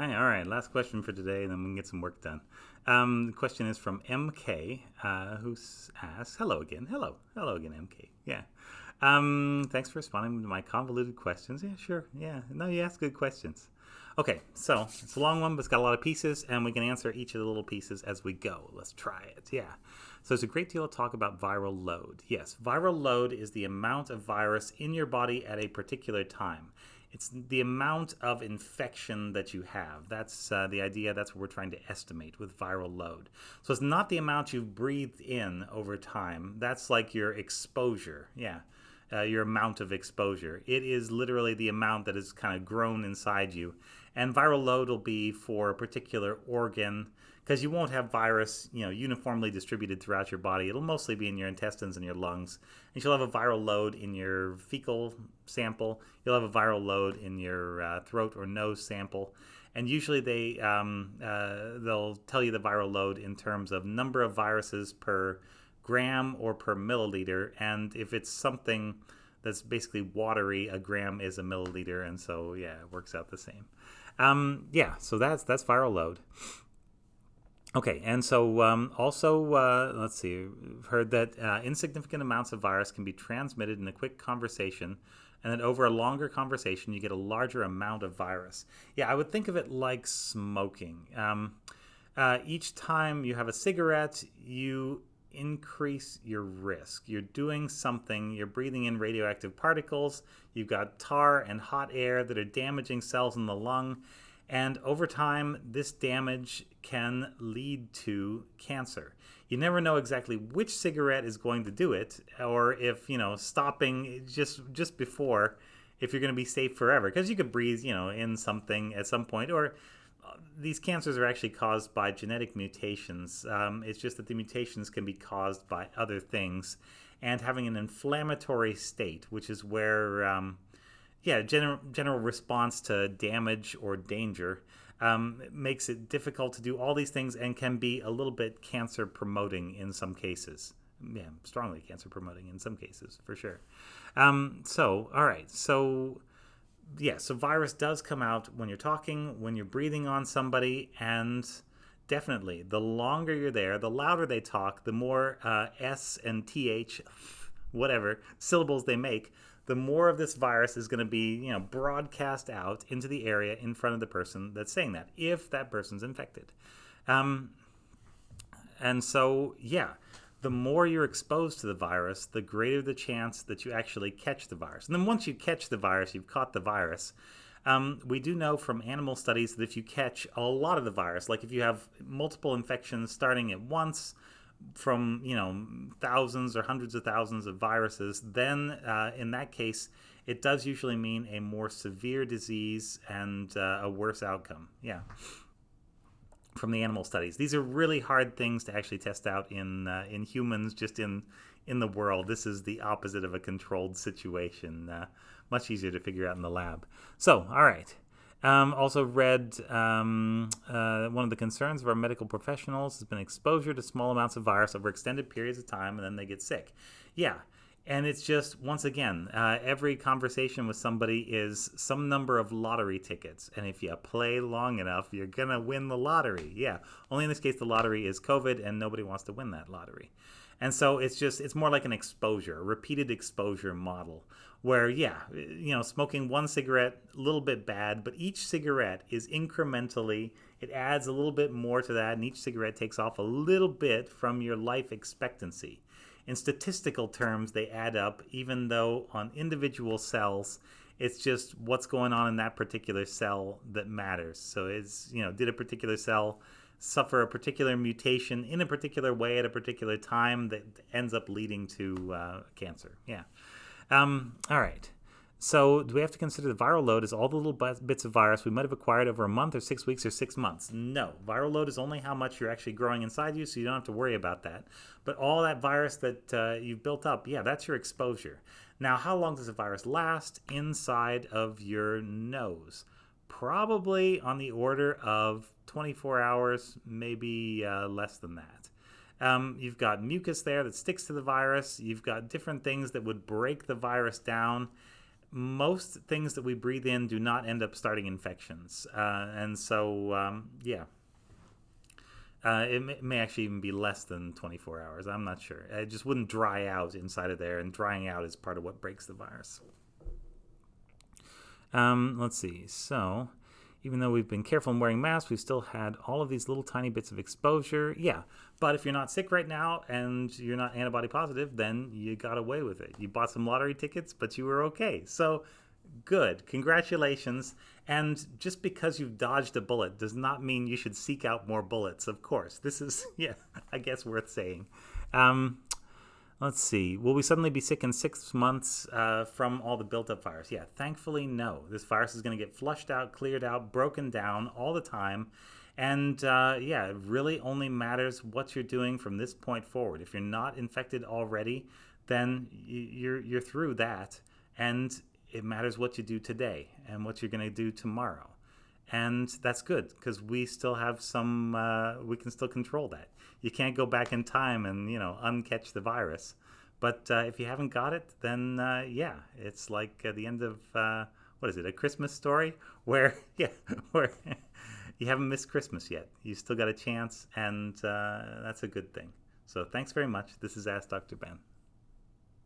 All right. Last question for today, and then we can get some work done. The question is from MK, who asks, "Hello again. Hello again, MK. Yeah. Thanks for responding to my convoluted questions. Yeah, sure. Yeah. No, you ask good questions. Okay, so it's a long one, but it's got a lot of pieces, and we can answer each of the little pieces as we go. Let's try it. Yeah. So there's a great deal of talk about viral load. Yes, viral load is the amount of virus in your body at a particular time. It's the amount of infection that you have. That's the idea. That's what we're trying to estimate with viral load. So it's not the amount you've breathed in over time. That's like your exposure. Yeah. Your amount of exposure. It is literally the amount that is kind of grown inside you. And viral load will be for a particular organ because you won't have virus, uniformly distributed throughout your body. It'll mostly be in your intestines and your lungs. And you'll have a viral load in your fecal sample. You'll have a viral load in your throat or nose sample. And usually they'll tell you the viral load in terms of number of viruses per gram or per milliliter. And if it's something that's basically watery, a gram is a milliliter, and so yeah, it works out the same. Yeah, so that's viral load. Okay, and so also, let's see, we've heard that insignificant amounts of virus can be transmitted in a quick conversation, and that over a longer conversation, you get a larger amount of virus. Yeah, I would think of it like smoking. Each time you have a cigarette, you increase your risk. You're doing something, you're breathing in radioactive particles, you've got tar and hot air that are damaging cells in the lung, and over time, this damage can lead to cancer. You never know exactly which cigarette is going to do it, or if, stopping just before, if you're going to be safe forever. Because you could breathe, in something at some point, or these cancers are actually caused by genetic mutations. It's just that the mutations can be caused by other things. And having an inflammatory state, which is where general response to damage or danger makes it difficult to do all these things and can be a little bit cancer promoting in some cases. Yeah, strongly cancer promoting in some cases, for sure. All right. So virus does come out when you're talking, when you're breathing on somebody, and definitely the longer you're there, the louder they talk, the more S and TH, whatever, syllables they make, the more of this virus is going to be, broadcast out into the area in front of the person that's saying that, if that person's infected. And so, yeah, the more you're exposed to the virus, the greater the chance that you actually catch the virus. And then once you catch the virus, you've caught the virus. We do know from animal studies that if you catch a lot of the virus, like if you have multiple infections starting at once, from thousands or hundreds of thousands of viruses, then in that case it does usually mean a more severe disease and a worse outcome. Yeah, from the animal studies. These are really hard things to actually test out in humans, just in the world. This is the opposite of a controlled situation. Much easier to figure out in the lab. So, all right. Also read one of the concerns of our medical professionals has been exposure to small amounts of virus over extended periods of time, and then they get sick. Yeah, and it's just, once again, every conversation with somebody is some number of lottery tickets, and if you play long enough, you're going to win the lottery. Yeah, only in this case the lottery is COVID, and nobody wants to win that lottery. And so it's more like an exposure, a repeated exposure model where, smoking one cigarette, a little bit bad, but each cigarette is incrementally, it adds a little bit more to that, and each cigarette takes off a little bit from your life expectancy. In statistical terms, they add up, even though on individual cells, it's just what's going on in that particular cell that matters. So it's, did a particular cell suffer a particular mutation in a particular way at a particular time that ends up leading to cancer. Yeah. All right. So do we have to consider the viral load as all the little bits of virus we might have acquired over a month or 6 weeks or 6 months? No. Viral load is only how much you're actually growing inside you, so you don't have to worry about that. But all that virus that you've built up, that's your exposure. Now, how long does a virus last inside of your nose? Probably on the order of 24 hours, maybe less than that. You've got mucus there that sticks to the virus. You've got different things that would break the virus down. most things that we breathe in do not end up starting infections. And so, it may actually even be less than 24 hours. I'm not sure. It just wouldn't dry out inside of there, and drying out is part of what breaks the virus. Let's see. So, even though we've been careful in wearing masks, we've still had all of these little tiny bits of exposure. Yeah, but if you're not sick right now and you're not antibody positive, then you got away with it. You bought some lottery tickets, but you were okay. So, good. Congratulations. And just because you've dodged a bullet does not mean you should seek out more bullets, of course. This is, I guess worth saying. Let's see. Will we suddenly be sick in 6 months from all the built-up virus? Yeah, thankfully, no. This virus is going to get flushed out, cleared out, broken down all the time. And it really only matters what you're doing from this point forward. If you're not infected already, then you're through that. And it matters what you do today and what you're going to do tomorrow. And that's good because we still have we can still control that. You can't go back in time and, uncatch the virus. But if you haven't got it, then, it's like the end of, what is it, A Christmas Story? Where you haven't missed Christmas yet. You still got a chance, and that's a good thing. So thanks very much. This is Ask Dr. Ben.